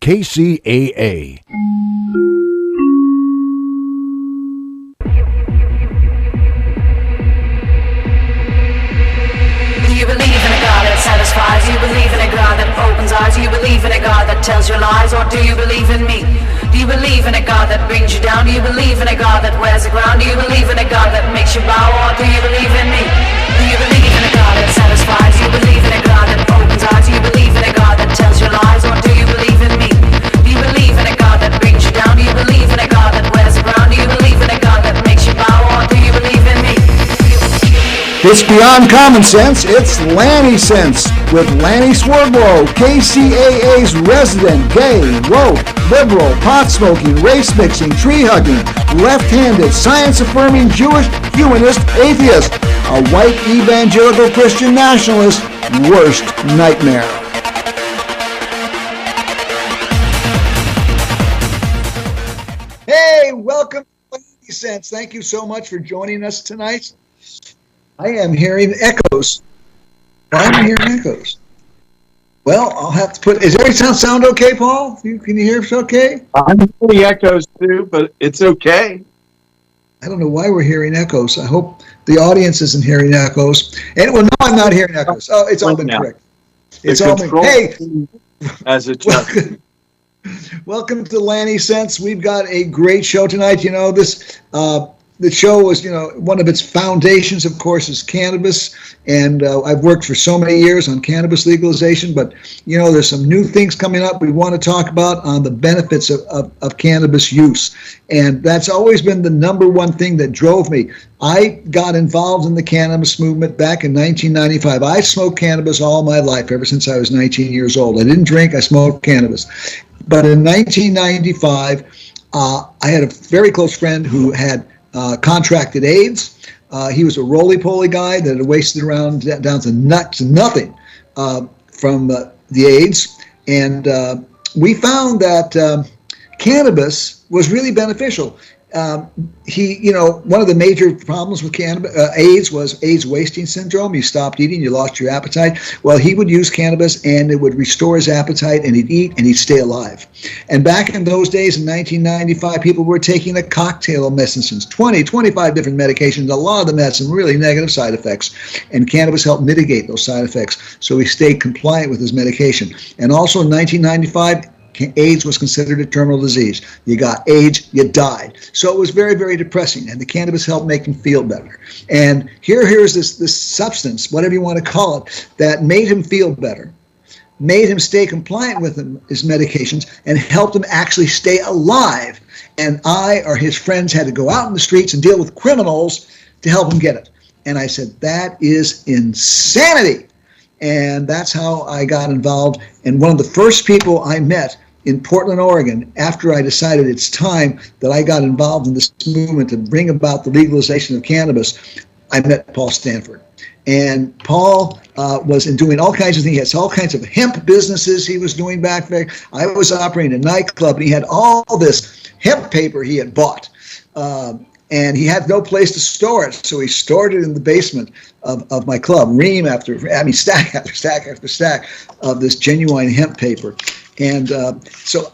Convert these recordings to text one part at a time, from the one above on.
KCAA. Do you believe in a God that satisfies? Do you believe in a God that opens eyes? Do you believe in a God that tells you lies? Or do you believe in me? Do you believe in a God that brings you down? Do you believe in a God that wears the ground? Do you believe in a God that makes you bow? Or do you believe in me? Do you believe in a God that satisfies? Do you believe in a God that opens eyes? Do you believe in a God that tells you lies? Or do you believe in me? Do you believe in a God that brings you down? Do you believe in a God that wears the ground? Do you believe in a God that makes you bow? Or do you believe in me? It's Beyond Common Sense. It's Lanny Sense with Lanny Swerglow, KCAA's resident gay, woke, liberal, pot-smoking, race-mixing, tree-hugging, left-handed, science-affirming, Jewish, humanist, atheist, a white evangelical Christian nationalist, worst nightmare. Hey, welcome to Lanny Sense. Thank you so much for joining us tonight. I am hearing echoes. Why am I hearing echoes? Well, I'll have to put. Is every sound okay, Paul? Can you hear us okay? I'm hearing echoes too, but it's okay. I don't know why we're hearing echoes. I hope the audience isn't hearing echoes. And well, no, I'm not hearing echoes. Oh, it's all been correct. It's all been. Hey, as it welcome to Lanny Sense. We've got a great show tonight. You know this. The show was, one of its foundations, of course, is cannabis. And I've worked for so many years on cannabis legalization. But, there's some new things coming up we want to talk about on the benefits of cannabis use. And that's always been the number one thing that drove me. I got involved in the cannabis movement back in 1995. I smoked cannabis all my life, ever since I was 19 years old. I didn't drink, I smoked cannabis. But in 1995, I had a very close friend who had contracted AIDS. He was a roly-poly guy that had wasted around down to nothing from the AIDS. And we found that cannabis was really beneficial. One of the major problems with AIDS was AIDS wasting syndrome. You stopped eating, you lost your appetite. Well, he would use cannabis and it would restore his appetite, and he'd eat and he'd stay alive. And back in those days in 1995, people were taking a cocktail of medicines, 25 different medications. A lot of them had some really negative side effects, and cannabis helped mitigate those side effects. So he stayed compliant with his medication. And also in 1995, AIDS was considered a terminal disease. You got AIDS, you died. So it was very, very depressing, and the cannabis helped make him feel better. And here's this substance, whatever you want to call it, that made him feel better, made him stay compliant with his medications, and helped him actually stay alive. And I or his friends had to go out in the streets and deal with criminals to help him get it. And I said, that is insanity. And that's how I got involved. And one of the first people I met in Portland, Oregon, after I decided it's time that I got involved in this movement to bring about the legalization of cannabis, I met Paul Stanford. And Paul was doing all kinds of things. He had all kinds of hemp businesses he was doing back there. I was operating a nightclub, and he had all this hemp paper he had bought. And he had no place to store it, so he stored it in the basement of my club, stack after stack after stack of this genuine hemp paper. And so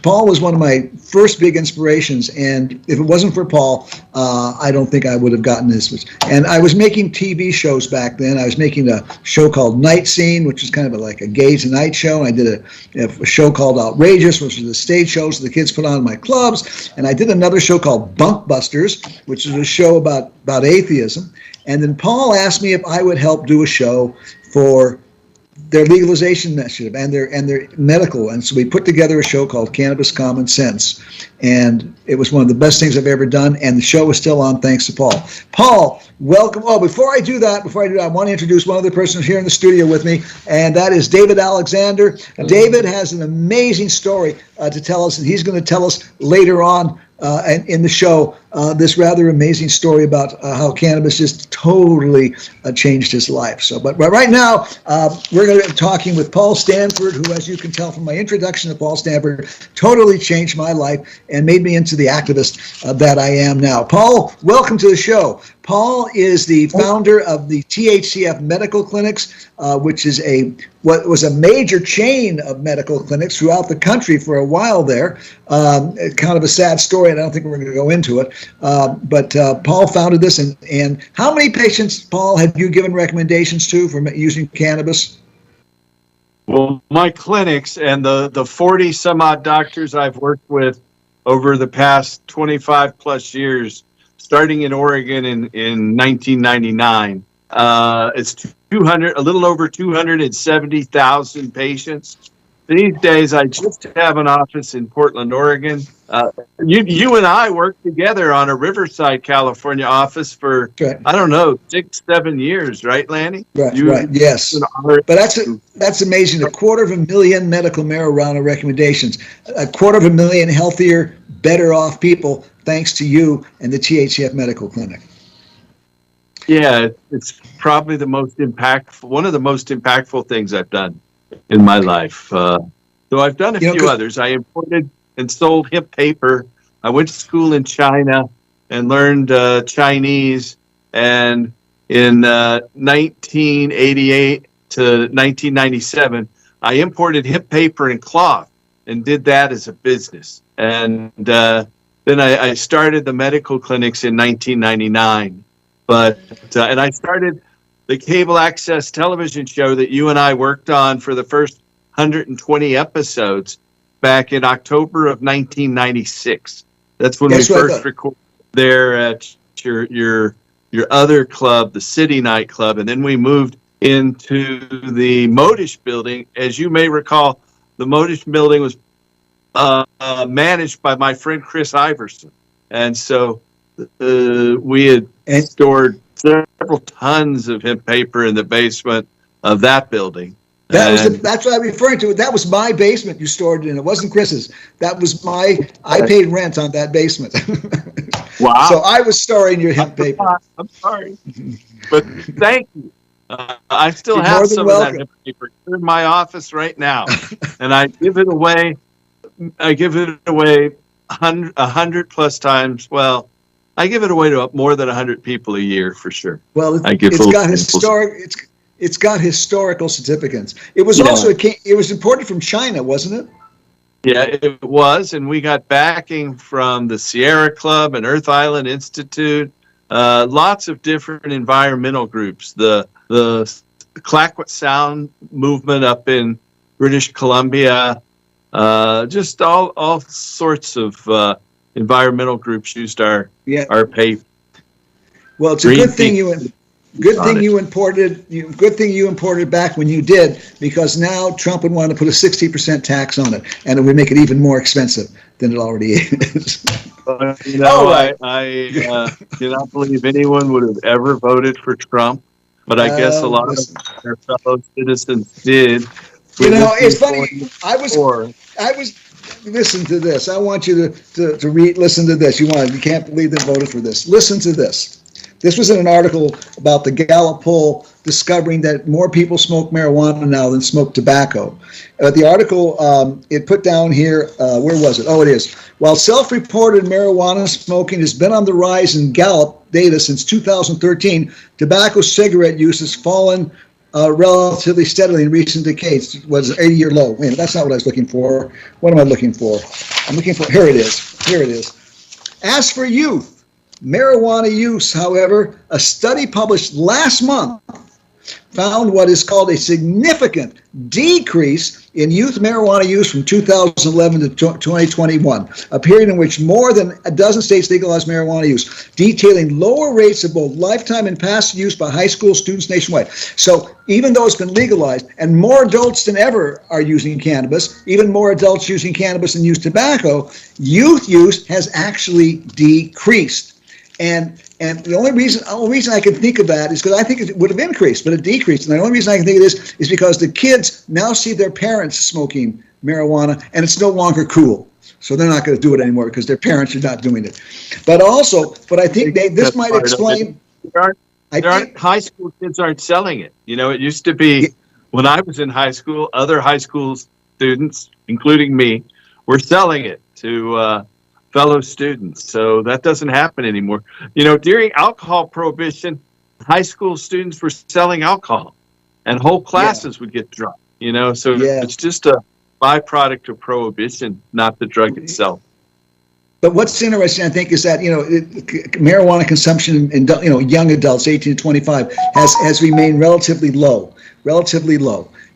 Paul was one of my first big inspirations, and if it wasn't for Paul, I don't think I would have gotten this. And I was making TV shows back then. I was making a show called Night Scene, which is kind of like a gay tonight show. I did a show called Outrageous, which was the stage shows the kids put on in my clubs. And I did another show called Bunk Busters, which is a show about atheism. And then Paul asked me if I would help do a show for their legalization initiative and their medical. And so we put together a show called Cannabis Common Sense. And it was one of the best things I've ever done. And the show is still on thanks to Paul. Paul, welcome. Oh, before I do that, I want to introduce one other person who's here in the studio with me, and that is David Alexander. David has an amazing story to tell us, and he's going to tell us later on in the show this rather amazing story about how cannabis just totally changed his life. So, but right now, we're going to talking with Paul Stanford, who, as you can tell from my introduction to Paul Stanford, totally changed my life and made me into the activist that I am now. Paul, welcome to the show. Paul is the founder of the THCF Medical Clinics, which is what was a major chain of medical clinics throughout the country for a while there. Kind of a sad story, and I don't think we're going to go into it. But Paul founded this, and how many patients, Paul, have you given recommendations to for using cannabis? Well, my clinics and the 40 some odd doctors I've worked with over the past 25 plus years, starting in Oregon in 1999, it's a little over 270,000 patients. These days, I just have an office in Portland, Oregon. You and I worked together on a Riverside, California office for, I don't know, 6-7 years, right, Lanny? Right, yes. But that's amazing. 250,000 medical marijuana recommendations, 250,000 healthier, better off people, thanks to you and the THCF Medical Clinic. Yeah, it's probably one of the most impactful things I've done in my life. So I've done a few others. I imported and sold hemp paper. I went to school in China and learned Chinese. And in 1988 to 1997, I imported hemp paper and cloth and did that as a business. And then I started the medical clinics in 1999. And I started the cable access television show that you and I worked on for the first 120 episodes back in October of 1996. That's when we first recorded there at your other club, the City Nightclub, and then we moved into the Modish building. As you may recall, the Modish building was managed by my friend Chris Iverson, and so we had stored several tons of hemp paper in the basement of that building. That's what I'm referring to. That was my basement you stored it in. It wasn't Chris's. That was I paid rent on that basement. Wow. So I was storing your hemp paper. I'm sorry. But thank you. I still have some of that hemp paper in my office right now. And I give it away. I give it away 100 plus times. Well, I give it away to more than 100 people a year for sure. Well, it's got historical significance. It was it was imported from China, wasn't it? Yeah, it was, and we got backing from the Sierra Club and Earth Island Institute, lots of different environmental groups. The Clayoquot Sound movement up in British Columbia, just all sorts of environmental groups used our paper. Well, it's a good thing you imported back when you did, because now Trump would want to put a 60% tax on it, and it would make it even more expensive than it already is. I cannot believe anyone would have ever voted for Trump, but I guess a lot of their fellow citizens did. It's funny. I was. Listen to this. I want you to listen to this. You can't believe they voted for this. Listen to this. This was in an article about the Gallup poll discovering that more people smoke marijuana now than smoke tobacco. The article, it put down here, where was it? Oh, it is. While self-reported marijuana smoking has been on the rise in Gallup data since 2013, tobacco cigarette use has fallen relatively steadily in recent decades. It was an 80-year low. Wait, that's not what I was looking for. What am I looking for? Here it is. As for youth, marijuana use, however, a study published last month found what is called a significant decrease in youth marijuana use from 2011 to 2021, a period in which more than a dozen states legalized marijuana use, detailing lower rates of both lifetime and past use by high school students nationwide. So even though it's been legalized and more adults than ever are using cannabis, even more adults using cannabis than use tobacco, youth use has actually decreased. And the only reason I can think of that is because I think it would have increased, but it decreased. And the only reason I can think of this is because the kids now see their parents smoking marijuana, and it's no longer cool. So they're not going to do it anymore because their parents are not doing it. But I think this might explain. High school kids aren't selling it. It used to be when I was in high school, other high school students, including me, were selling it to fellow students. So that doesn't happen anymore. During alcohol prohibition, high school students were selling alcohol and whole Yeah, classes would get drunk, so yeah. it's just a byproduct of prohibition, not the drug itself. But what's interesting, I think, is that marijuana consumption in young adults, 18 to 25, has remained relatively low,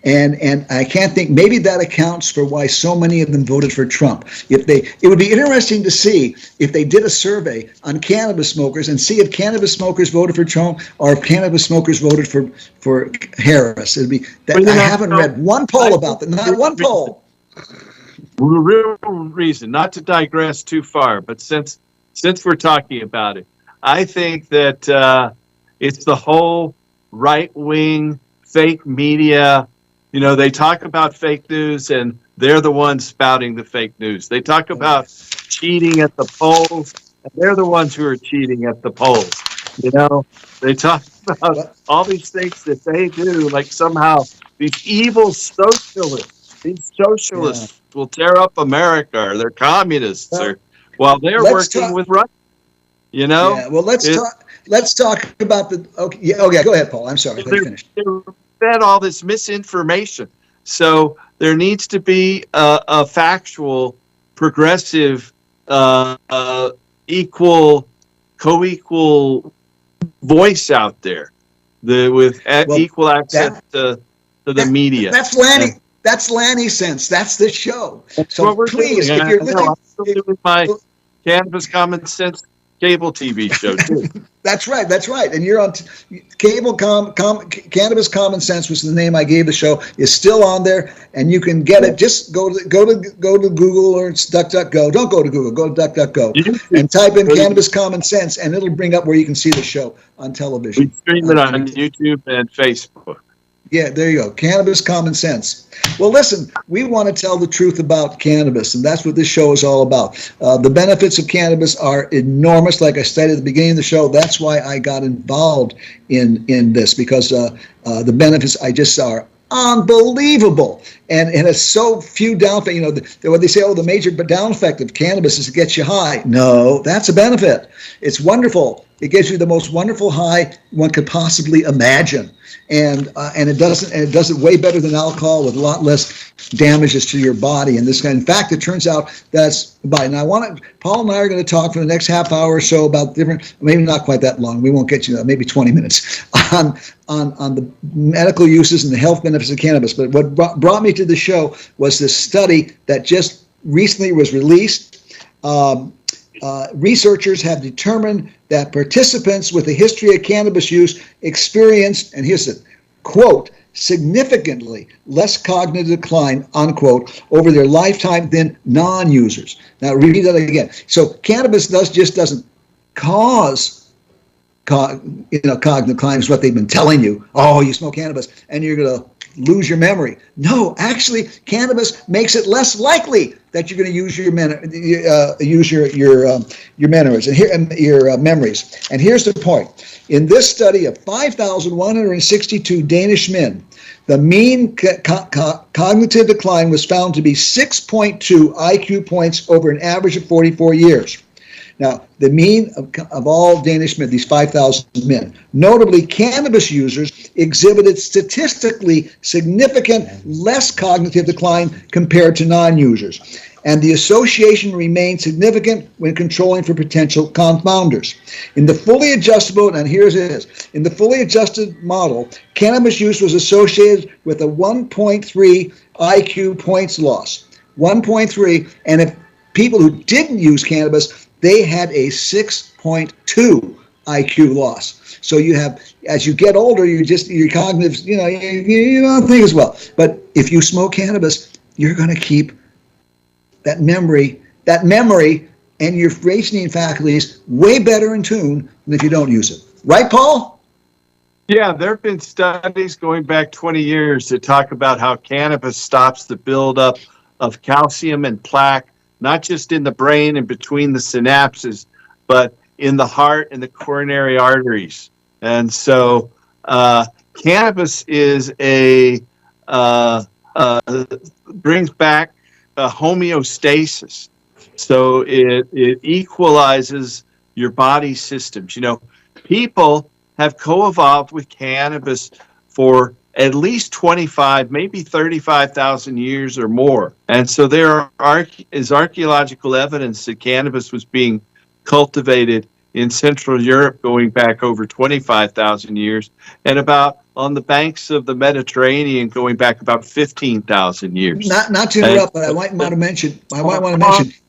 and I can't think, maybe that accounts for why so many of them voted for Trump. It would be interesting to see if they did a survey on cannabis smokers and see if cannabis smokers voted for Trump or if cannabis smokers voted for Harris. It'd be that I haven't read one poll about that, not one poll. Real reason, not to digress too far, but since we're talking about it, I think that it's the whole right-wing fake media. They talk about fake news, and they're the ones spouting the fake news. They talk about cheating at the polls, and they're the ones who are cheating at the polls. They talk about all these things that they do, like somehow these evil socialists will tear up America, or they're communists, or while they're working with Russia. Yeah. Well, let's talk about the. Okay. Yeah. Okay. Go ahead, Paul. I'm sorry. They're fed all this misinformation. So there needs to be a factual, progressive, equal, co-equal voice out there, with equal access to the media. That's Lanny. That's Lanny Sense. That's the show. That's so what we're please, doing. if you're listening, I'm still doing my Cannabis Common Sense cable TV show too. That's right. And you're on cable Cannabis Common Sense, which is the name I gave the show, is still on there, and you can get it. Just go to Google or it's DuckDuckGo. Don't go to Google. Go to DuckDuckGo and type in Cannabis Common Sense, and it'll bring up where you can see the show on television. We stream it on YouTube and Facebook. Yeah, there you go. Cannabis Common Sense. Well, listen, we want to tell the truth about cannabis, and that's what this show is all about. The benefits of cannabis are enormous. Like I said at the beginning of the show, that's why I got involved in this, because the benefits I just saw are unbelievable. And it's so few down effects. What they say, the major down effect of cannabis is it gets you high. No, that's a benefit. It's wonderful. It gives you the most wonderful high one could possibly imagine. And it does it way better than alcohol, with a lot less damages to your body and this kind. In fact, it turns out that's by. And Paul and I are going to talk for the next half hour or so about different, maybe not quite that long. We won't get you maybe 20 minutes on the medical uses and the health benefits of cannabis. But what brought me to the show was this study that just recently was released. Researchers have determined that participants with a history of cannabis use experienced, and here's it, quote, significantly less cognitive decline, unquote, over their lifetime than non-users. Now read that again. So cannabis doesn't cause cognitive decline, is what they've been telling you. Oh, you smoke cannabis and you're going to lose your memory. No, actually, cannabis makes it less likely that you're going to use your memories and your memories. And here's the point: in this study of 5,162 Danish men, the mean cognitive decline was found to be 6.2 IQ points over an average of 44 years. Now, the mean of all Danish men, these 5,000 men, notably cannabis users, exhibited statistically significant less cognitive decline compared to non-users. And the association remained significant when controlling for potential confounders. In the fully adjustable, and here's it is, in the fully adjusted model, cannabis use was associated with a 1.3 IQ points loss. 1.3, and if people who didn't use cannabis, they had a 6.2 IQ loss. So you have, as you get older, your cognitive, you don't think as well. But if you smoke cannabis, you're going to keep that memory and your reasoning faculties way better in tune than if you don't use it. Right, Paul? Yeah, there have been studies going back 20 years that talk about how cannabis stops the buildup of calcium and plaque, not just in the brain and between the synapses, but in the heart and the coronary arteries. And so cannabis is a uh, brings back homeostasis. So it equalizes your body systems. You know, people have co-evolved with cannabis for at least 25, maybe 35,000 years or more. And so there is archaeological evidence that cannabis was being cultivated in Central Europe going back over 25,000 years, and about on the banks of the Mediterranean going back about 15,000 years. Not to interrupt, but I might want to mention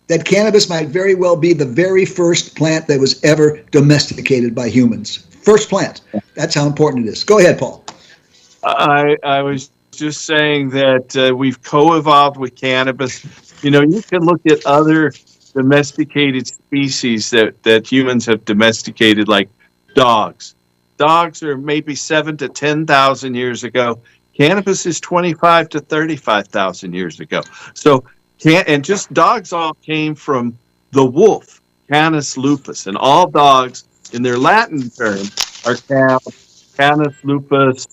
that cannabis might very well be the very first plant that was ever domesticated by humans. First plant. That's how important it is. Go ahead, Paul. I was just saying that we've co-evolved with cannabis. You know, you can look at other domesticated species that humans have domesticated, like dogs. Dogs are maybe 7 to 10,000 years ago. Cannabis is 25 to 35,000 years ago. So, and just dogs all came from the wolf, Canis lupus, and all dogs in their Latin term are Canis lupus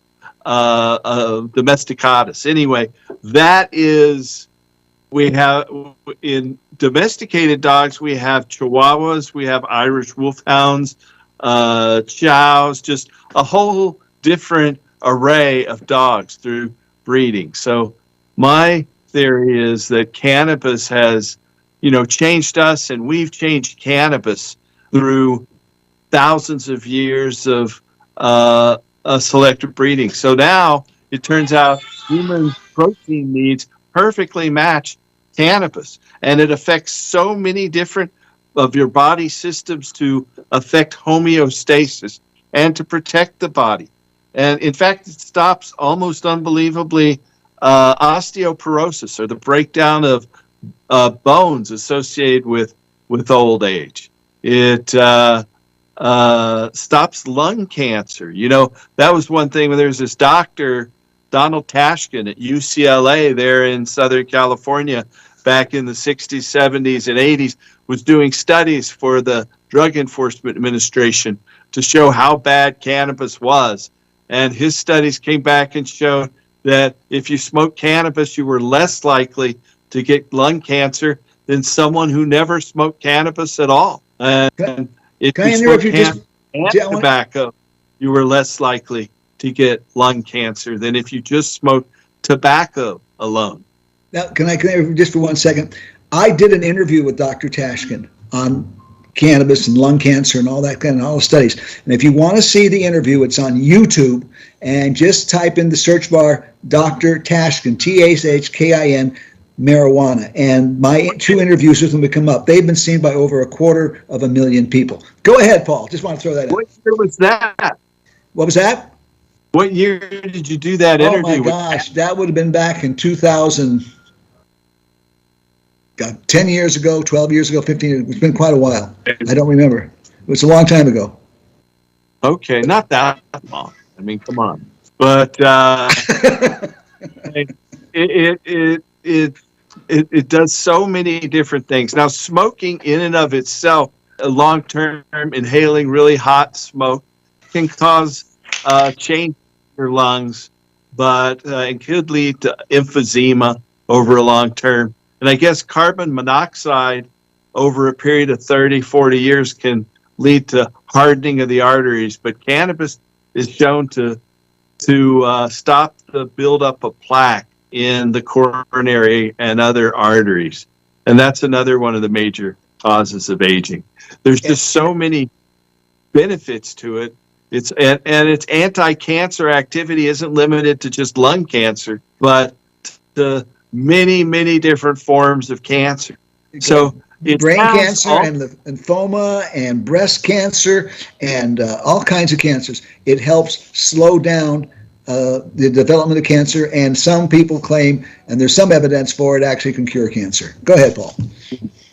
domesticatus. Anyway, that is, we have in domesticated dogs, we have Chihuahuas, we have Irish Wolfhounds, Chows, just a whole different array of dogs through breeding. So my theory is that cannabis has, you know, changed us, and we've changed cannabis through thousands of years of selective breeding. So now it turns out human protein needs perfectly match cannabis, and it affects so many different of your body systems to affect homeostasis and to protect the body. And in fact, it stops almost unbelievably osteoporosis, or the breakdown of bones associated with old age. It stops lung cancer. You know, that was one thing when there was this doctor, Donald Tashkin at UCLA there in Southern California back in the 60s, 70s, and 80s, was doing studies for the Drug Enforcement Administration to show how bad cannabis was. And his studies came back and showed that if you smoked cannabis, you were less likely to get lung cancer than someone who never smoked cannabis at all. And if you smoked cannabis and tobacco, you were less likely to get lung cancer than if you just smoked tobacco alone. Now, can I just for 1 second? I did an interview with Dr. Tashkin on cannabis and lung cancer and all that kind of all the studies. And if you want to see the interview, it's on YouTube, and just type in the search bar Dr. Tashkin, Tashkin, marijuana, and my 2 interviews with him would come up. They've been seen by over 250,000 people. Go ahead, Paul. Just want to throw that out. What year was that? What was that? What year did you do that interview? Oh my gosh, that would have been back in 2000. 10 years ago, 12 years ago, 15 years. It's been quite a while. I don't remember. It was a long time ago. Okay, not that long. I mean, come on. But it does so many different things. Now, smoking in and of itself, long-term inhaling really hot smoke can cause change in your lungs, but it could lead to emphysema over a long term. And I guess carbon monoxide over a period of 30, 40 years can lead to hardening of the arteries. But cannabis is shown to stop the buildup of plaque in the coronary and other arteries. And that's another one of the major causes of aging. There's just so many benefits to it. Its anti-cancer activity isn't limited to just lung cancer, but to many, many different forms of cancer. So brain cancer and lymphoma and breast cancer and all kinds of cancers. It helps slow down the development of cancer, and some people claim, and there's some evidence for it, actually can cure cancer. Go ahead, Paul.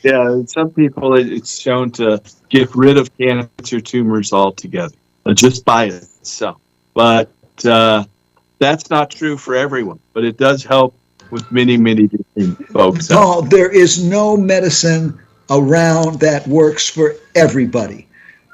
Yeah, some people, it's shown to get rid of cancer tumors altogether, just by itself. But that's not true for everyone, but it does help with many, many different folks. Paul, there is no medicine around that works for everybody.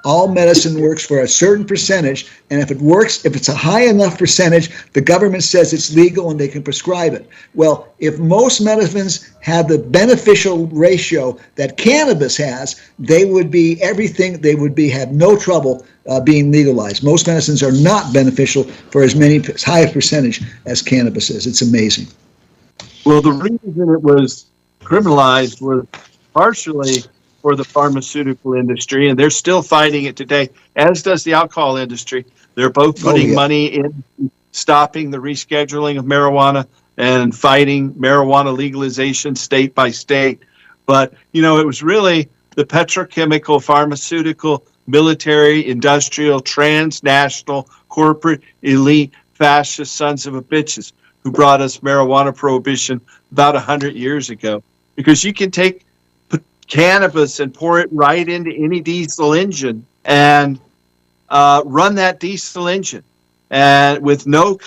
all medicine works for a certain percentage, and if it works, if it's a high enough percentage, the government says it's legal and they can prescribe it. Well, if most medicines had the beneficial ratio that cannabis has, they would be everything. They would be have no trouble being legalized. Most medicines are not beneficial for as high a percentage as cannabis is. It's amazing. Well, the reason it was criminalized was partially for the pharmaceutical industry, and they're still fighting it today, as does the alcohol industry. They're both putting money in stopping the rescheduling of marijuana and fighting marijuana legalization state by state. But, you know, it was really the petrochemical, pharmaceutical, military, industrial, transnational, corporate, elite, fascist sons of a bitches who brought us marijuana prohibition about 100 years ago. Because you can take cannabis and pour it right into any diesel engine and run that diesel engine, and with no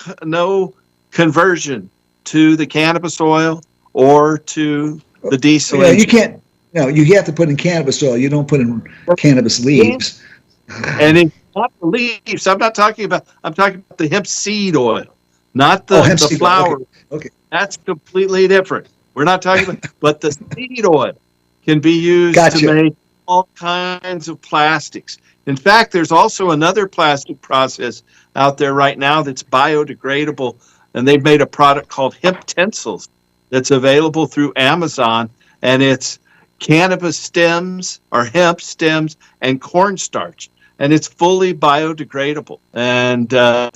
conversion to the cannabis oil or to the diesel engine. You can't. No, you have to put in cannabis oil. You don't put in cannabis leaves. And it's not the leaves. I'm talking about the hemp seed oil, not the flower. Okay. That's completely different. We're not talking about, but the seed oil can be used to make all kinds of plastics. In fact, there's also another plastic process out there right now that's biodegradable, and they've made a product called hemp tensils that's available through Amazon, and it's cannabis stems or hemp stems and cornstarch, and it's fully biodegradable. And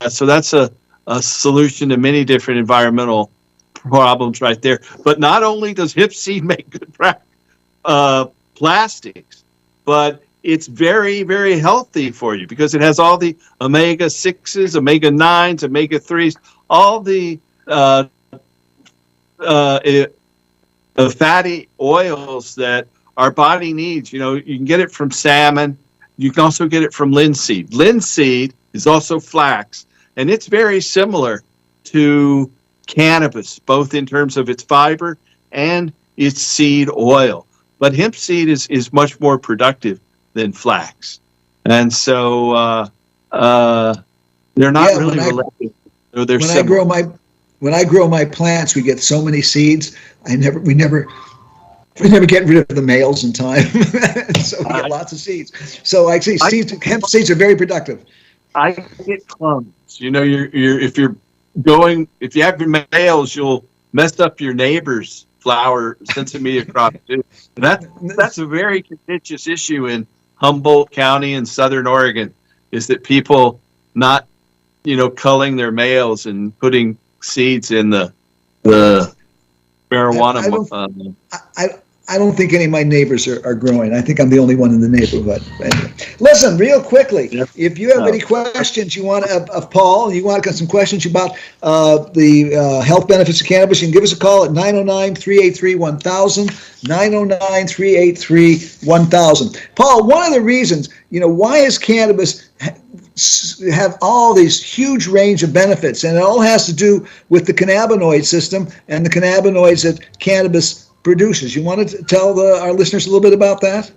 so that's a solution to many different environmental problems right there. But not only does hemp seed make good plastics, but it's very, very healthy for you because it has all the omega-6s, omega-9s, omega-3s, all the fatty oils that our body needs. You know, you can get it from salmon. You can also get it from linseed. Linseed is also flax, and it's very similar to cannabis, both in terms of its fiber and its seed oil. But hemp seed is much more productive than flax. And so they're not really related. They're similar. When I grow my plants, we get so many seeds. We never get rid of the males in time, so we get lots of seeds. So I see hemp seeds are very productive. I get clumps. You know, if you have your males, you'll mess up your neighbor's flower sensimedia crop too. That's a very contentious issue in Humboldt County in Southern Oregon, is that people not, culling their males and putting seeds in the marijuana. I don't think any of my neighbors are growing. I think I'm the only one in the neighborhood. Anyway. Listen, real quickly, if you have any questions you want of Paul, you want some questions about the health benefits of cannabis, you can give us a call at 909-383-1000, 909-383-1000. Paul, one of the reasons, why is cannabis have all these huge range of benefits, and it all has to do with the cannabinoid system and the cannabinoids that cannabis produces. You want to tell our listeners a little bit about that?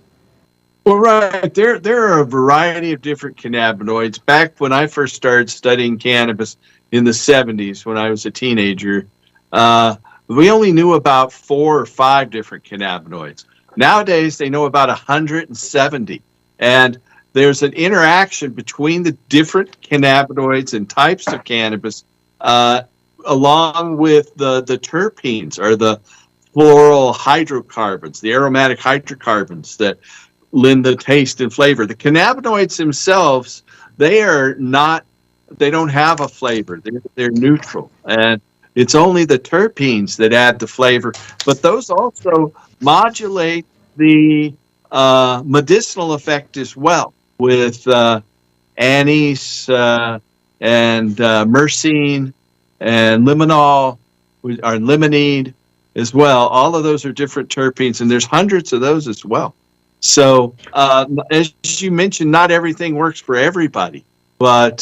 Well, right. There are a variety of different cannabinoids. Back when I first started studying cannabis in the 70s, when I was a teenager, we only knew about 4 or 5 different cannabinoids. Nowadays, they know about 170. And there's an interaction between the different cannabinoids and types of cannabis, along with the terpenes, or the floral hydrocarbons, the aromatic hydrocarbons that lend the taste and flavor. The cannabinoids themselves, they don't have a flavor. They're neutral. And it's only the terpenes that add the flavor. But those also modulate the medicinal effect as well, with anise and myrcene and limonol, or limonene as well. All of those are different terpenes, and there's hundreds of those as well. So as you mentioned, not everything works for everybody, but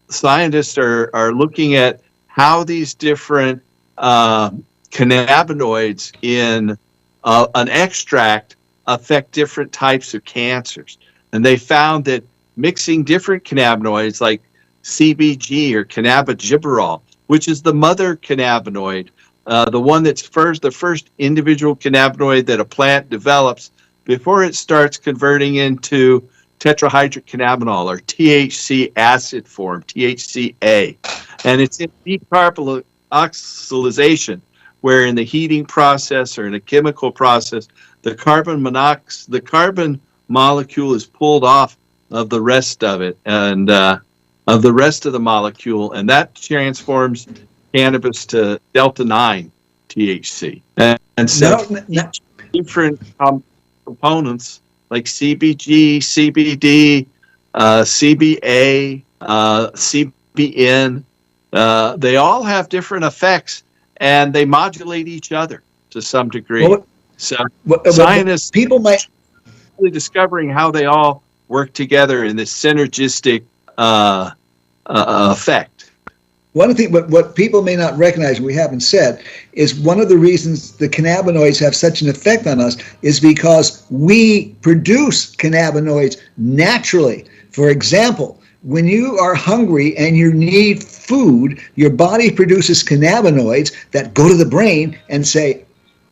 scientists are looking at how these different cannabinoids in an extract affect different types of cancers. And they found that mixing different cannabinoids like CBG or cannabidiol, which is the mother cannabinoid, the one that's the first individual cannabinoid that a plant develops before it starts converting into tetrahydrocannabinol or THC acid form, THCA. And it's in decarboxylation, where in the heating process or in a chemical process, the carbon molecule is pulled off of the rest of it and of the rest of the molecule, and that transforms cannabis to delta 9 THC. And so different components like CBG, CBD, CBA, CBN, they all have different effects, and they modulate each other to some degree. Scientists people might really discovering how they all work together in this synergistic effect. One thing, but what people may not recognize, we haven't said, is one of the reasons the cannabinoids have such an effect on us is because we produce cannabinoids naturally. For example, when you are hungry and you need food, your body produces cannabinoids that go to the brain and say,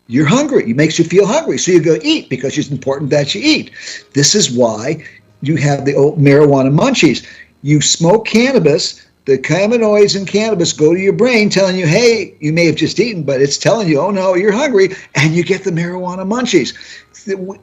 you're hungry. It makes you feel hungry. So you go eat because it's important that you eat. This is why you have the old marijuana munchies. You smoke cannabis, the cannabinoids in cannabis go to your brain telling you, hey, you may have just eaten, but it's telling you, oh no, you're hungry, and you get the marijuana munchies.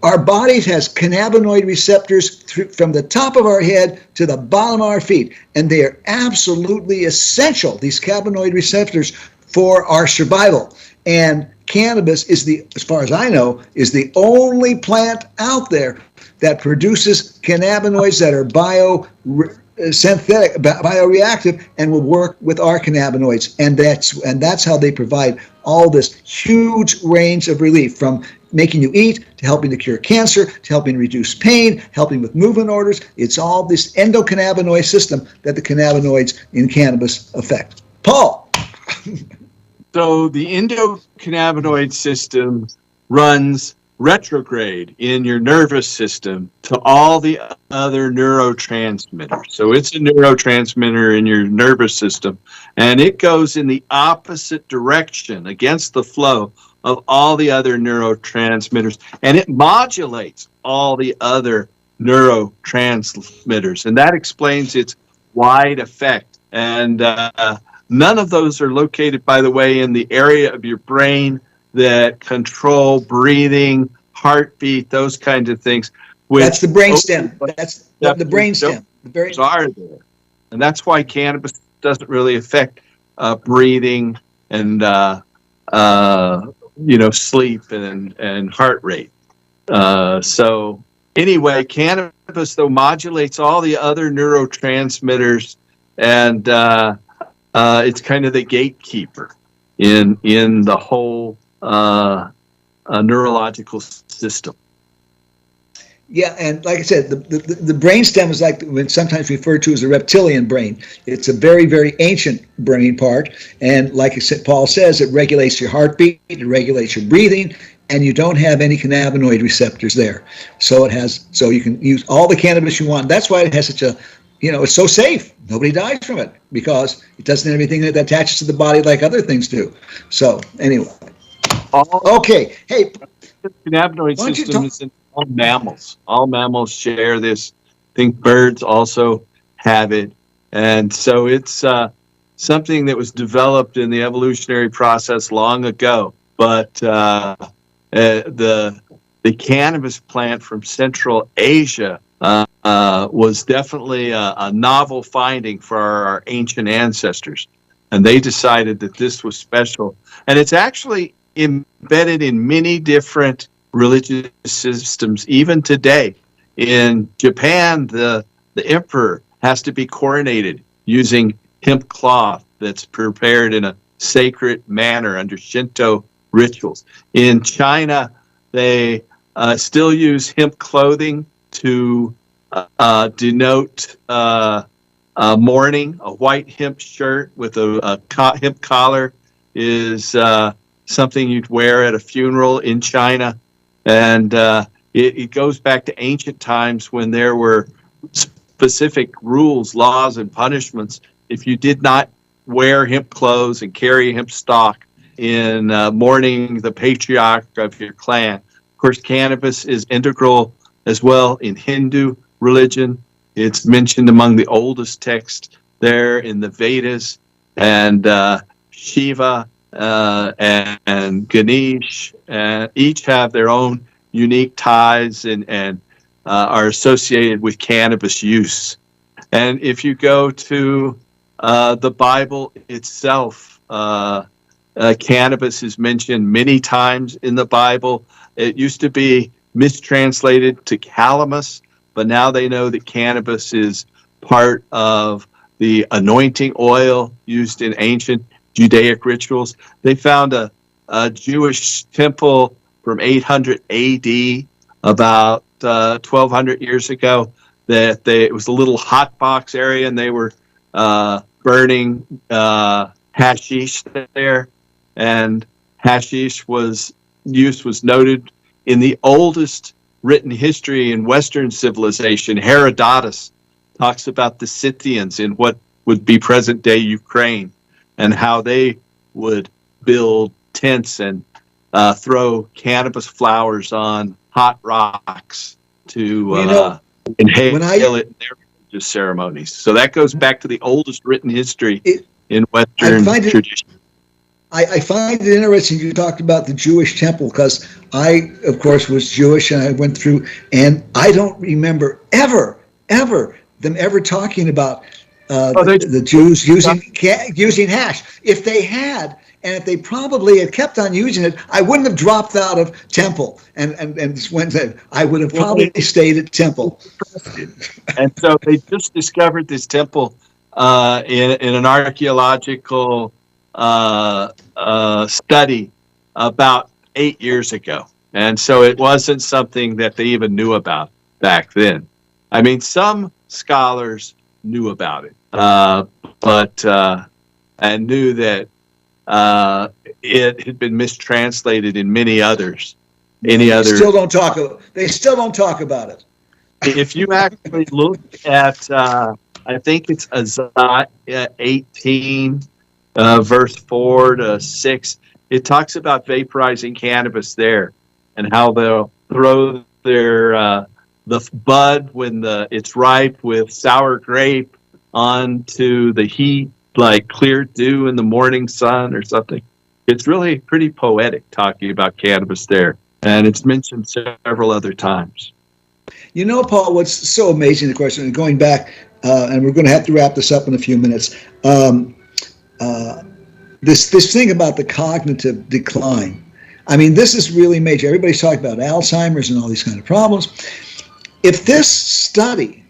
Our bodies has cannabinoid receptors from the top of our head to the bottom of our feet, and they are absolutely essential, these cannabinoid receptors, for our survival. And cannabis is as far as I know, is the only plant out there that produces cannabinoids that are bioreactive, and will work with our cannabinoids, and that's how they provide all this huge range of relief, from making you eat to helping to cure cancer to helping reduce pain, helping with movement orders. It's all this endocannabinoid system that the cannabinoids in cannabis affect. Paul. So the endocannabinoid system runs retrograde in your nervous system to all the other neurotransmitters. So it's a neurotransmitter in your nervous system, and it goes in the opposite direction against the flow of all the other neurotransmitters, and it modulates all the other neurotransmitters, and that explains its wide effect. And none of those are located, by the way, in the area of your brain that control breathing, heartbeat, those kinds of things. That's the brainstem. That's the brainstem. Those are there, and that's why cannabis doesn't really affect breathing and sleep and heart rate. So anyway, cannabis though modulates all the other neurotransmitters, and it's kind of the gatekeeper in the whole neurological system. Yeah, and like I said, the brainstem is like sometimes referred to as the reptilian brain. It's a very, very ancient brain part, and like I said, Paul says, it regulates your heartbeat, it regulates your breathing, and you don't have any cannabinoid receptors there. So you can use all the cannabis you want. That's why it has such a, it's so safe. Nobody dies from it because it doesn't have anything that attaches to the body like other things do. So anyway. Okay. Hey, the cannabinoid system is in all mammals. All mammals share this. I think birds also have it. And so it's something that was developed in the evolutionary process long ago. But the cannabis plant from Central Asia was definitely a novel finding for our ancient ancestors. And they decided that this was special. And it's actually embedded in many different religious systems, even today. In Japan, the emperor has to be coronated using hemp cloth that's prepared in a sacred manner under Shinto rituals. In China, they still use hemp clothing to denote mourning. A white hemp shirt with a hemp collar is something you'd wear at a funeral in China. And It goes back to ancient times when there were specific rules, laws, and punishments if you did not wear hemp clothes and carry hemp stalk in mourning the patriarch of your clan. Of course, cannabis is integral as well in Hindu religion. It's mentioned among the oldest texts there in the Vedas, and Shiva and Ganesh each have their own unique ties and are associated with cannabis use. And if you go to the Bible itself, cannabis is mentioned many times in the Bible. It used to be mistranslated to calamus, but now they know that cannabis is part of the anointing oil used in ancient Judaic rituals. They found a Jewish temple from 800 AD, about 1,200 years ago, that it was a little hot box area, and they were burning hashish there, and hashish was noted in the oldest written history in Western civilization. Herodotus talks about the Scythians in what would be present-day Ukraine, and how they would build tents and throw cannabis flowers on hot rocks to inhale it in their religious ceremonies. So that goes back to the oldest written history in Western tradition. I find it interesting you talked about the Jewish temple, because I, of course, was Jewish, and I went through, and I don't remember ever them ever talking about the Jews using hash. If they had, and if they probably had kept on using it, I wouldn't have dropped out of temple and went. I would have probably stayed at temple. And so they just discovered this temple in an archaeological study about 8 years ago, and so it wasn't something that they even knew about back then. I mean, some scholars knew about it, but and knew that it had been mistranslated in many others. They still don't talk about it. If you actually look at, I think it's Isaiah 18, verse 4 to 6, it talks about vaporizing cannabis there, and how they'll throw their the bud when it's ripe with sour grape onto the heat, like clear dew in the morning sun or something. It's really pretty poetic talking about cannabis there, and it's mentioned several other times. You know, Paul, what's so amazing, of course, and going back, and we're going to have to wrap this up in a few minutes, this thing about the cognitive decline. I mean, this is really major. Everybody's talking about Alzheimer's and all these kind of problems. If this study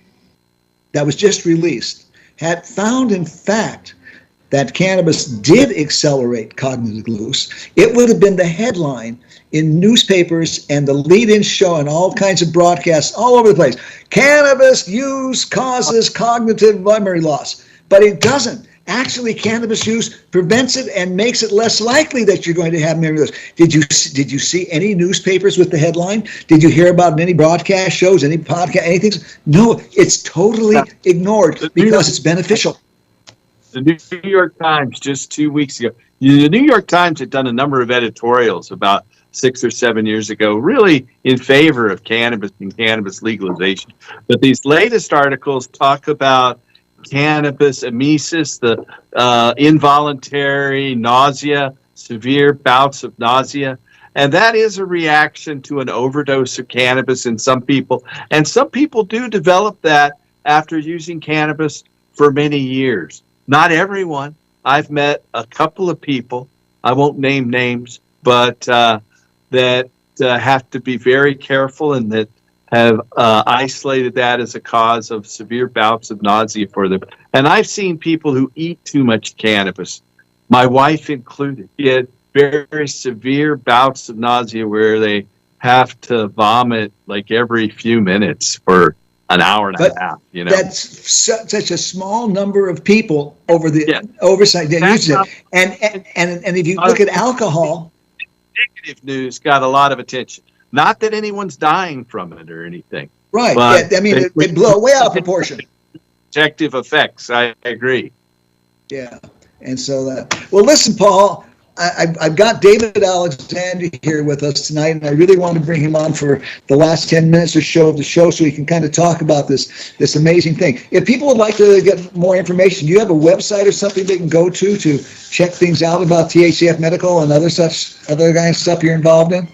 that was just released had found, in fact, that cannabis did accelerate cognitive loss, it would have been the headline in newspapers and the lead-in show and all kinds of broadcasts all over the place. Cannabis use causes cognitive memory loss. But it doesn't. Actually, cannabis use prevents it and makes it less likely that you're going to have memory loss. Did you see any newspapers with the headline? Did you hear about any broadcast shows, any podcast, anything? No, it's totally ignored because it's beneficial. The New York Times just 2 weeks ago, the New York Times had done a number of editorials about 6 or 7 years ago, really in favor of cannabis and cannabis legalization. But these latest articles talk about cannabis emesis, the involuntary nausea, severe bouts of nausea. And that is a reaction to an overdose of cannabis in some people. And some people do develop that after using cannabis for many years. Not everyone. I've met a couple of people, I won't name names, but that have to be very careful, and that have isolated that as a cause of severe bouts of nausea for them. And I've seen people who eat too much cannabis, my wife included, get very severe bouts of nausea where they have to vomit like every few minutes for an hour and a half. You know, that's such a small number of people over the oversight that use it. And if you look at alcohol, negative news got a lot of attention. Not that anyone's dying from it or anything. Right. But Yeah, I mean, they blow way out of proportion. Protective effects. I agree. Yeah. And so well, listen, Paul, I've got David Alexander here with us tonight, and I really want to bring him on for the last 10 minutes or so of the show so he can kind of talk about this amazing thing. If people would like to get more information, do you have a website or something they can go to check things out about THCF Medical and other kind of stuff you're involved in?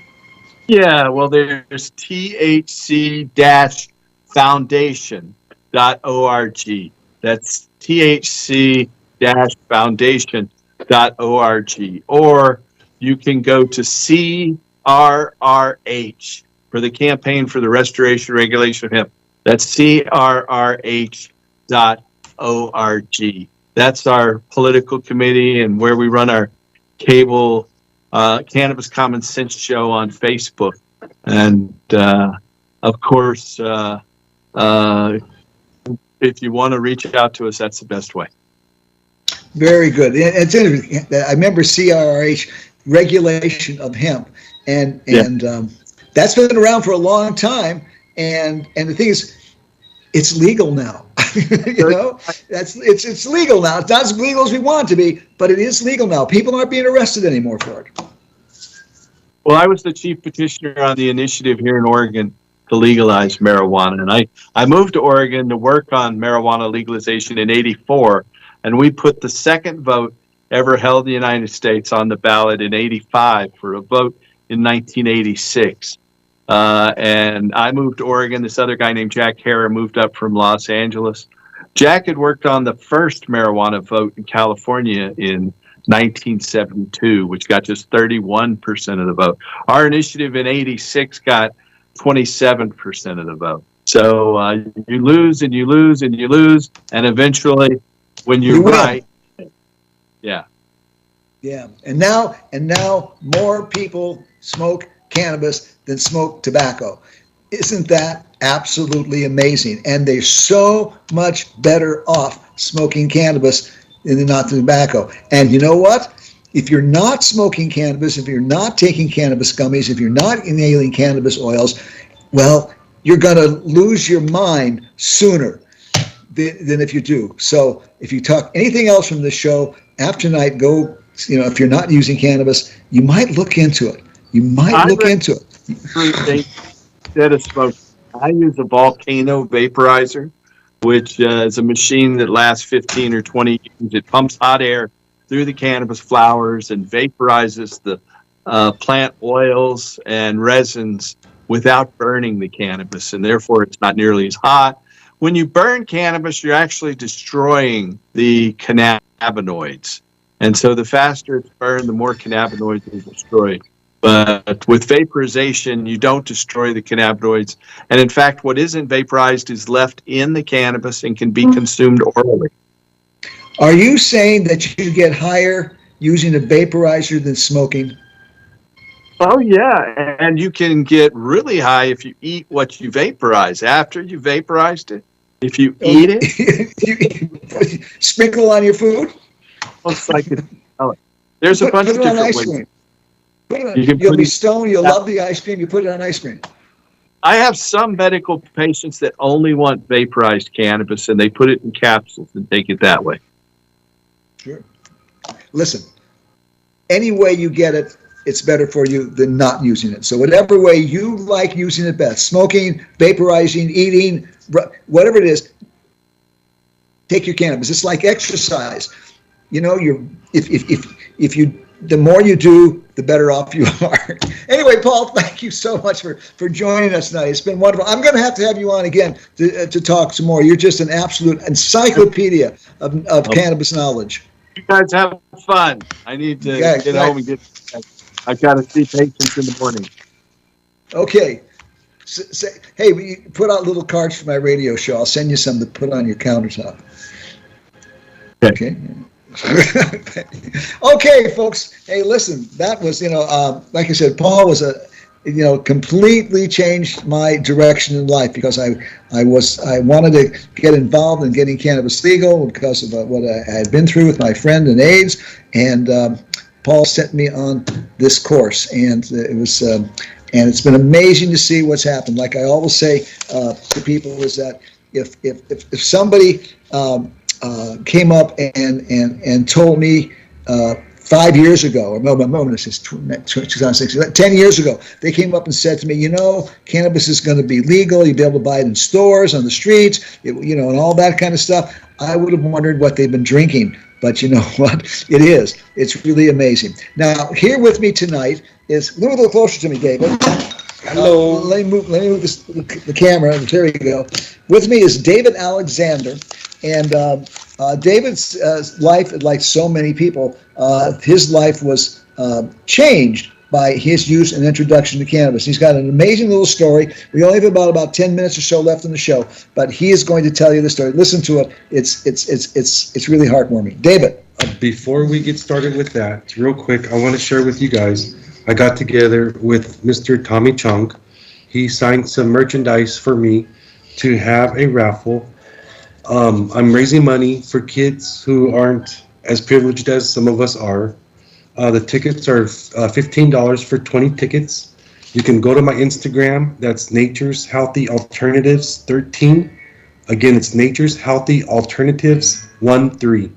Yeah, well, there's THC-foundation.org. That's THC-foundation.org. Or you can go to CRRH for the Campaign for the Restoration Regulation of Hemp. That's CRRH.org. That's our political committee and where we run our cable Cannabis Common Sense show on Facebook. And of course, if you want to reach out to us, that's the best way. Very good. It's interesting. I remember CRH regulation of hemp, and that's been around for a long time. And the thing is, it's legal now. You know, it's legal now. It's not as legal as we want it to be, but it is legal now. People aren't being arrested anymore for it. Well, I was the chief petitioner on the initiative here in Oregon to legalize marijuana, and I moved to Oregon to work on marijuana legalization in '84, and we put the second vote ever held in the United States on the ballot in '85 for a vote in 1986. And I moved to Oregon. This other guy named Jack Hara moved up from Los Angeles. Jack had worked on the first marijuana vote in California in 1972, which got just 31% of the vote. Our initiative in '86 got 27% of the vote. So you lose and you lose and you lose, and eventually, when you're right, yeah. Yeah, and now more people smoke cannabis than smoke tobacco. Isn't that absolutely amazing? And they're so much better off smoking cannabis than not tobacco. And you know what? If you're not smoking cannabis, if you're not taking cannabis gummies, if you're not inhaling cannabis oils, well, you're going to lose your mind sooner than if you do. So if you talk anything else from this show, after tonight, go, if you're not using cannabis, you might look into it. Instead of smoking, I use a Volcano vaporizer, which is a machine that lasts 15 or 20 years. It pumps hot air through the cannabis flowers and vaporizes the plant oils and resins without burning the cannabis, and therefore it's not nearly as hot. When you burn cannabis, you're actually destroying the cannabinoids. And so the faster it's burned, the more cannabinoids are destroyed. But with vaporization, you don't destroy the cannabinoids. And in fact, what isn't vaporized is left in the cannabis and can be consumed orally. Are you saying that you get higher using a vaporizer than smoking? Oh, yeah. And you can get really high if you eat what you vaporize. After you vaporized it, if you eat it. Sprinkle on your food? Looks like it's, there's a bunch of different ways. You'll be stoned. You'll love the ice cream. You put it on ice cream. I have some medical patients that only want vaporized cannabis, and they put it in capsules and take it that way. Sure. Listen, any way you get it, it's better for you than not using it. So whatever way you like using it best, smoking, vaporizing, eating, whatever it is, take your cannabis. It's like exercise. If you the more you do, the better off you are. Anyway, Paul, thank you so much for joining us tonight. It's been wonderful. I'm going to have you on again to talk some more. You're just an absolute encyclopedia of cannabis knowledge. You guys have fun. I need to get home and I've got to see patients in the morning. Okay. Hey, we put out little cards for my radio show. I'll send you some to put on your countertop. Okay. Okay, folks. Hey, listen, that was, like I said, Paul was completely changed my direction in life because I wanted to get involved in getting cannabis legal because of what I had been through with my friend and AIDS, and Paul sent me on this course, and it was And it's been amazing to see what's happened. Like I always say to people is that if somebody came up and told me 5 years ago, or no, this is 2006, 10 years ago, they came up and said to me, cannabis is going to be legal. You'll be able to buy it in stores, on the streets, and all that kind of stuff. I would have wondered what they've been drinking. But you know what? It is. It's really amazing. Now, here with me tonight is, move a little closer to me, David. Hello. Let me move the camera. There you go. With me is David Alexander. And David's life, like so many people, his life was changed by his use and introduction to cannabis. He's got an amazing little story. We only have about 10 minutes or so left in the show, but he is going to tell you the story. Listen to it. It's really heartwarming. David. Before we get started with that, real quick, I want to share with you guys, I got together with Mr. Tommy Chung. He signed some merchandise for me to have a raffle. I'm raising money for kids who aren't as privileged as some of us are. The tickets are $15 for 20 tickets. You can go to my Instagram. That's Nature's Healthy Alternatives 13. Again, it's Nature's Healthy Alternatives 13,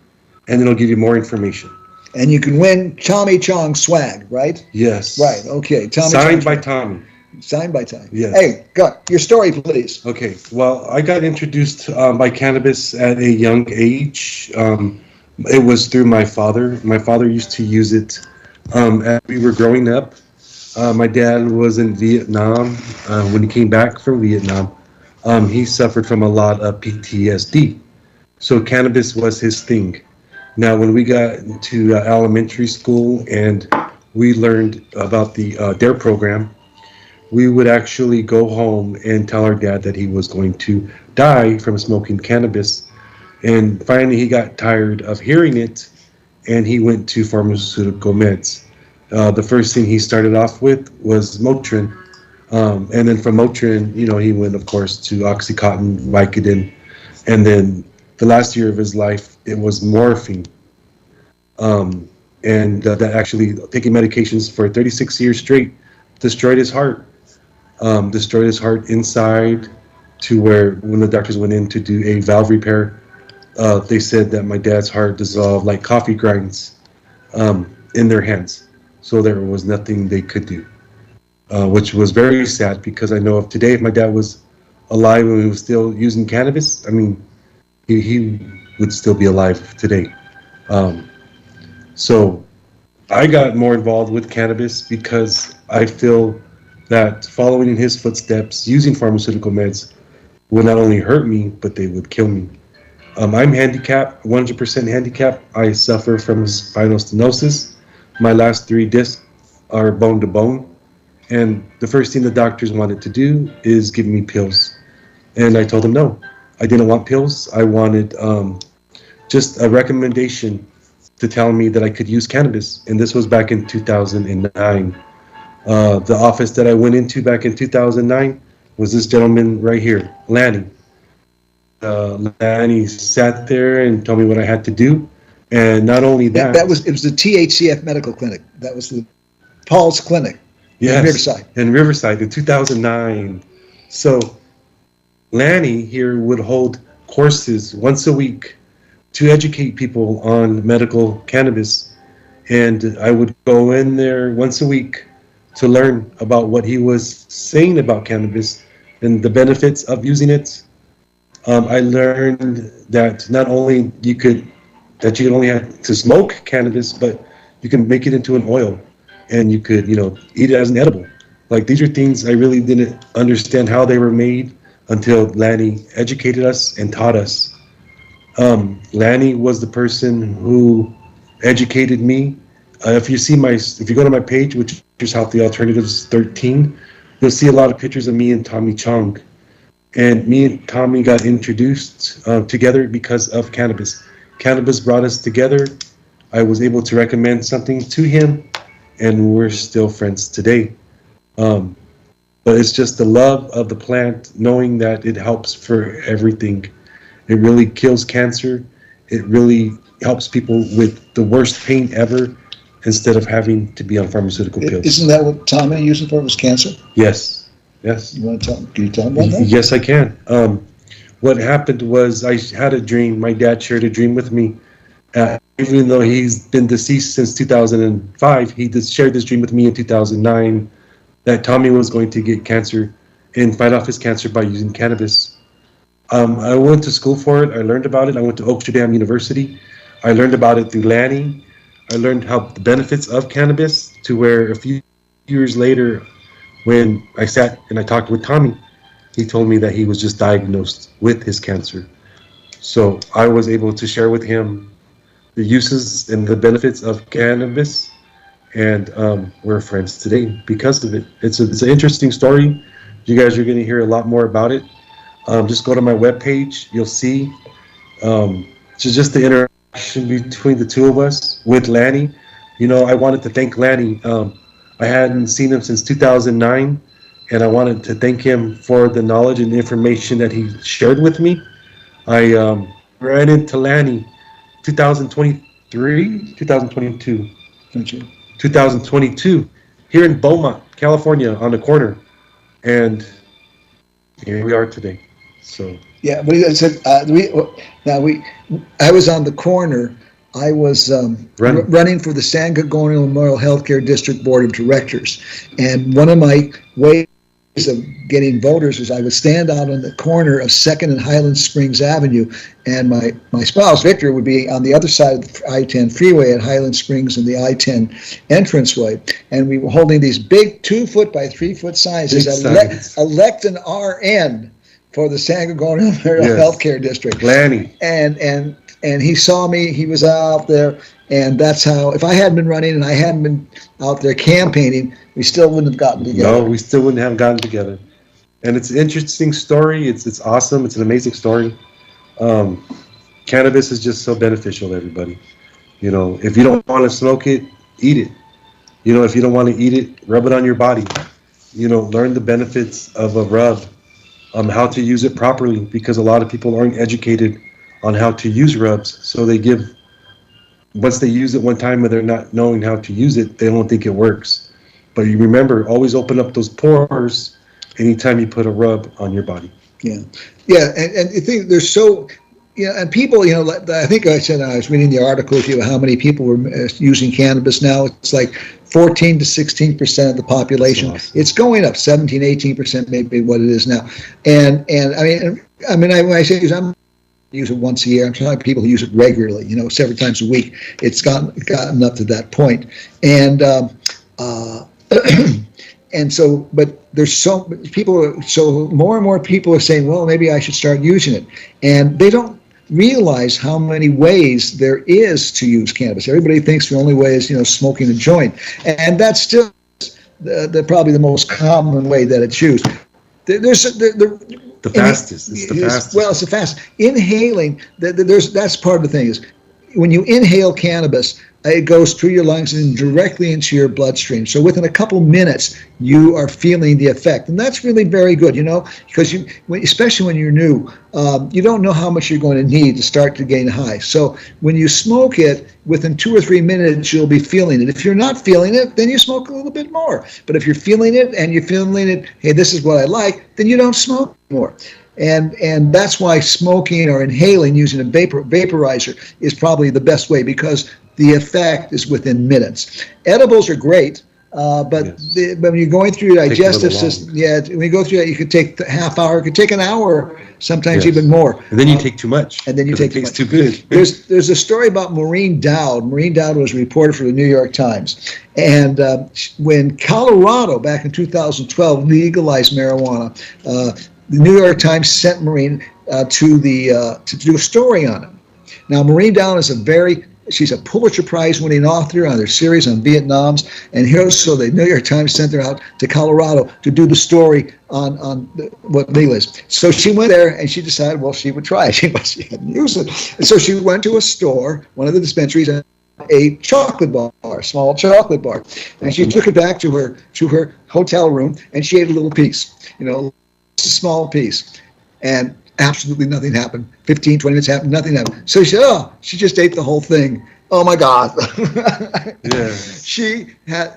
and it'll give you more information. And you can win Tommy Chong swag, right? Yes. Right. Okay. Signed by Tommy. Signed by Tommy. Yes. Hey, go your story, please. Okay. Well, I got introduced by cannabis at a young age. It was through my father. My father used to use it as we were growing up. My dad was in Vietnam. When he came back from Vietnam, he suffered from a lot of PTSD. So cannabis was his thing. Now, when we got into elementary school and we learned about the DARE program, we would actually go home and tell our dad that he was going to die from smoking cannabis. And finally, he got tired of hearing it, and he went to pharmaceutical meds. The first thing he started off with was Motrin. And then from Motrin, he went, of course, to Oxycontin, Vicodin. And then the last year of his life, it was morphine. And that actually, taking medications for 36 years straight, destroyed his heart. Destroyed his heart inside, to where when the doctors went in to do a valve repair, they said that my dad's heart dissolved like coffee grinds in their hands. So there was nothing they could do, which was very sad, because I know if today, if my dad was alive and he was still using cannabis, I mean, he would still be alive today. So I got more involved with cannabis because I feel that following in his footsteps, using pharmaceutical meds, would not only hurt me, but they would kill me. I'm handicapped, 100% handicapped. I suffer from spinal stenosis. My last 3 discs are bone to bone. And the first thing the doctors wanted to do is give me pills. And I told them no. I didn't want pills. I wanted just a recommendation to tell me that I could use cannabis. And this was back in 2009. The office that I went into back in 2009 was this gentleman right here, Lanny. Lanny sat there and told me what I had to do. And not only that, it was the THCF Medical Clinic. That was the Paul's Clinic. Yes, in Riverside. In Riverside in 2009. So Lanny here would hold courses once a week to educate people on medical cannabis. And I would go in there once a week to learn about what he was saying about cannabis and the benefits of using it. I learned that not only you only have to smoke cannabis, but you can make it into an oil, and you could, eat it as an edible. Like, these are things I really didn't understand how they were made until Lanny educated us and taught us. Lanny was the person who educated me. If you go to my page, which is Healthy Alternatives 13, you'll see a lot of pictures of me and Tommy Chong. And me and Tommy got introduced together because of cannabis. Cannabis brought us together. I was able to recommend something to him, and we're still friends today. But it's just the love of the plant, knowing that it helps for everything. It really kills cancer. It really helps people with the worst pain ever. instead of having to be on pharmaceutical pills. Isn't that what Tommy used it for? Was cancer? Yes, yes. You want to tell? Can you tell him about that? Yes, I can. What happened was I had a dream. My dad shared a dream with me. Even though he's been deceased since 2005, he just shared this dream with me in 2009 that Tommy was going to get cancer and fight off his cancer by using cannabis. I went to school for it. I learned about it. I went to Oaksterdam University. I learned about it through Lanny. I learned how the benefits of cannabis, to where a few years later, when I sat and I talked with Tommy, he told me that he was just diagnosed with his cancer. So I was able to share with him the uses and the benefits of cannabis, and we're friends today because of it. It's an interesting story. You guys are going to hear a lot more about it. Just go to my webpage. You'll see just the interaction between the two of us with Lanny. You know, I wanted to thank Lanny. I hadn't seen him since 2009, and I wanted to thank him for the knowledge and information that he shared with me. I ran into Lanny 2023, 2022, 2022, here in Beaumont, California, on the corner, and here we are today. So yeah, but I said I was on the corner. I was running for the San Gregorio Memorial Healthcare District Board of Directors, and one of my ways of getting voters was I would stand out on the corner of 2nd and Highland Springs Avenue, and my spouse Victor would be on the other side of the I-10 freeway at Highland Springs and the I-10 entranceway, and we were holding these big 2-foot by 3-foot signs that said elect an RN for the San Gregorio Memorial Healthcare District. Lanny. And he saw me, he was out there, and that's how, if I hadn't been running and I hadn't been out there campaigning, we still wouldn't have gotten together. No, we still wouldn't have gotten together. And it's an interesting story. It's awesome. It's an amazing story. Cannabis is just so beneficial to everybody. You know, if you don't want to smoke it, eat it. You know, if you don't want to eat it, rub it on your body. You know, learn the benefits of a rub, how to use it properly, because a lot of people aren't educated on how to use rubs. So they give, once they use it one time and they're not knowing how to use it, they don't think it works. But you remember, always open up those pores anytime you put a rub on your body. Yeah, yeah, and I think there's so, you know, and people, you know, I think I said I was reading the article with you how many people were using cannabis now. It's like 14 to 16% of the population. Awesome. It's going up 17, 18% maybe what it is now. And I mean, when I say I'm use it once a year. I'm talking people who use it regularly, you know, several times a week. It's gotten up to that point. And and so, but there's so people, so more and more people are saying, well, maybe I should start using it. And they don't realize how many ways there is to use cannabis. Everybody thinks the only way is, you know, smoking a joint. And that's still probably the most common way that it's used. The fastest. It's the fastest. Well, it's the fastest. Inhaling, that's part of the thing is when you inhale cannabis, it goes through your lungs and directly into your bloodstream. So within a couple minutes, you are feeling the effect. And that's really very good, you know, because especially when you're new, you don't know how much you're going to need to start to gain high. So when you smoke it, within 2 or 3 minutes, you'll be feeling it. If you're not feeling it, then you smoke a little bit more. But if you're feeling it and you're feeling it, hey, this is what I like, then you don't smoke more. And that's why smoking or inhaling using a vaporizer is probably the best way, because the effect is within minutes. Edibles are great, but yes. When you're going through your digestive system, when you go through that, you could take a half hour, it could take an hour, sometimes even more. And then you take too much. And then you take too much. Too good. There's a story about Maureen Dowd. Maureen Dowd was a reporter for the New York Times. And when Colorado, back in 2012, legalized marijuana, the New York Times sent Maureen to do a story on it. Now, Maureen Dowd is she's a Pulitzer Prize winning author on their series on Vietnam's, and so the New York Times sent her out to Colorado to do the story on what legal is. So she went there and she decided, well, she would try it. She hadn't used it. And so she went to a store, one of the dispensaries, and a chocolate bar, small chocolate bar. And she took it back to her hotel room and she ate a little piece, you know, a small piece. And absolutely nothing happened. 15, 20 minutes happened, nothing happened. So she said, she just ate the whole thing. Oh my God. Yeah. She had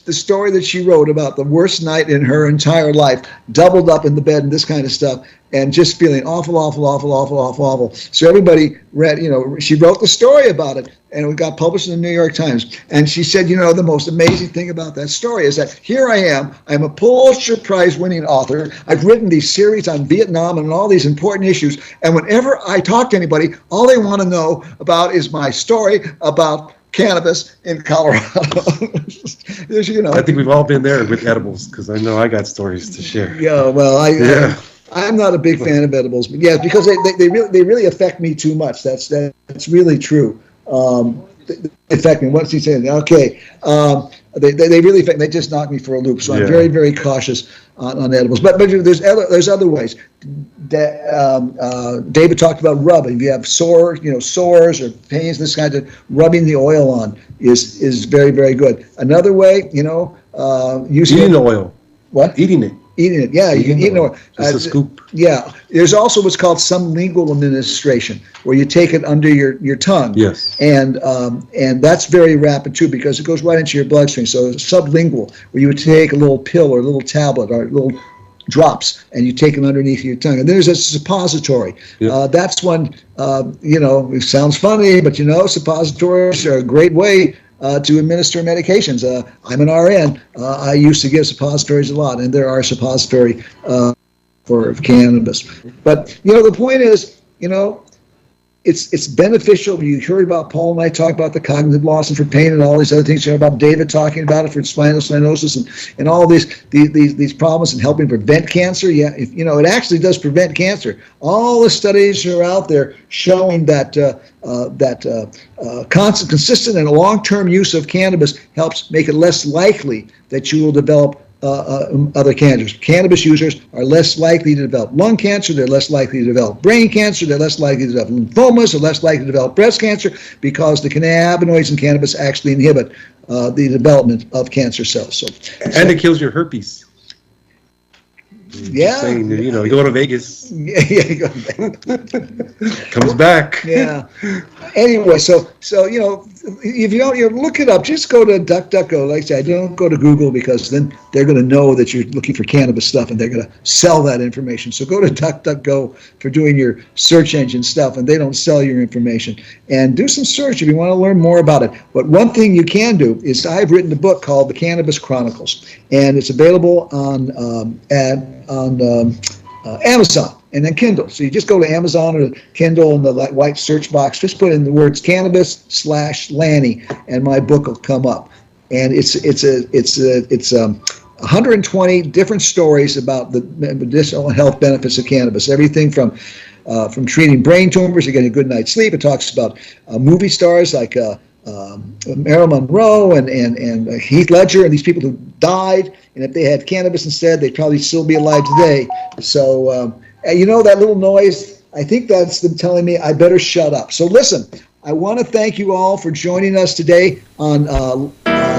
the story that she wrote about the worst night in her entire life, doubled up in the bed and this kind of stuff, and just feeling awful, awful, awful, awful, awful, awful. So everybody read, she wrote the story about it, and it got published in the New York Times. And she said, the most amazing thing about that story is that here I am. I'm a Pulitzer Prize winning author. I've written these series on Vietnam and all these important issues. And whenever I talk to anybody, all they want to know about is my story about cannabis in Colorado. I think we've all been there with edibles, because I know I got stories to share. Yeah, well, I'm not a big fan of edibles, but yeah, because they really affect me too much. That's really true. They affect me. What's he saying? Okay, they really affect. They just knock me for a loop. So I'm very, very cautious on edibles. But there's other ways. David talked about rubbing. If you have sores or pains, this kind of rubbing the oil on is very, very good. Another way, using Eating the oil. What? Eating it. Eating it, yeah. You can eat it. Just a scoop. Yeah. There's also what's called sublingual administration, where you take it under your tongue. Yes. And that's very rapid too, because it goes right into your bloodstream. So sublingual, where you would take a little pill or a little tablet or little drops, and you take them underneath your tongue. And there's a suppository. Yep. That's one. It sounds funny, but suppositories are a great way to administer medications. I'm an RN. I used to give suppositories a lot, and there are suppository for cannabis. But the point is, it's beneficial. You heard about Paul and I talk about the cognitive loss and for pain and all these other things. You heard about David talking about it for spinal stenosis and all these problems and helping prevent cancer. Yeah, it actually does prevent cancer. All the studies are out there showing that consistent and long-term use of cannabis helps make it less likely that you will develop other cancers. Cannabis users are less likely to develop lung cancer. They're less likely to develop brain cancer. They're less likely to develop lymphomas. They're less likely to develop breast cancer because the cannabinoids in cannabis actually inhibit the development of cancer cells. And it kills your herpes. Yeah. Saying, you go to Vegas. Yeah, you go to Vegas. Comes back. Yeah. Anyway, so if you look it up, just go to DuckDuckGo. Like I said, don't go to Google, because then they're going to know that you're looking for cannabis stuff and they're going to sell that information. So go to DuckDuckGo for doing your search engine stuff, and they don't sell your information. And do some search if you want to learn more about it. But one thing you can do is, I've written a book called The Cannabis Chronicles, and it's available on Amazon and then Kindle. So you just go to Amazon or Kindle in the white search box, just put in the words cannabis/Lanny, and my book will come up. And it's 120 different stories about the medicinal health benefits of cannabis. Everything from treating brain tumors to getting a good night's sleep. It talks about movie stars like Marilyn Monroe and Heath Ledger, and these people who died, and if they had cannabis instead, they'd probably still be alive today. So that little noise, I think that's them telling me I better shut up. So listen, I want to thank you all for joining us today on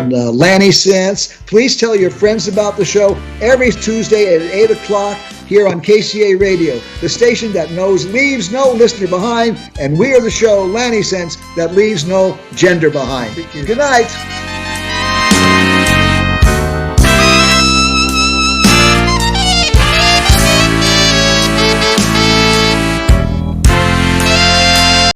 Lanny Sense. Please tell your friends about the show every Tuesday at 8 o'clock here on KCA Radio, the station that leaves no listener behind, and we are the show, Lanny Sense, that leaves no gender behind. Good night.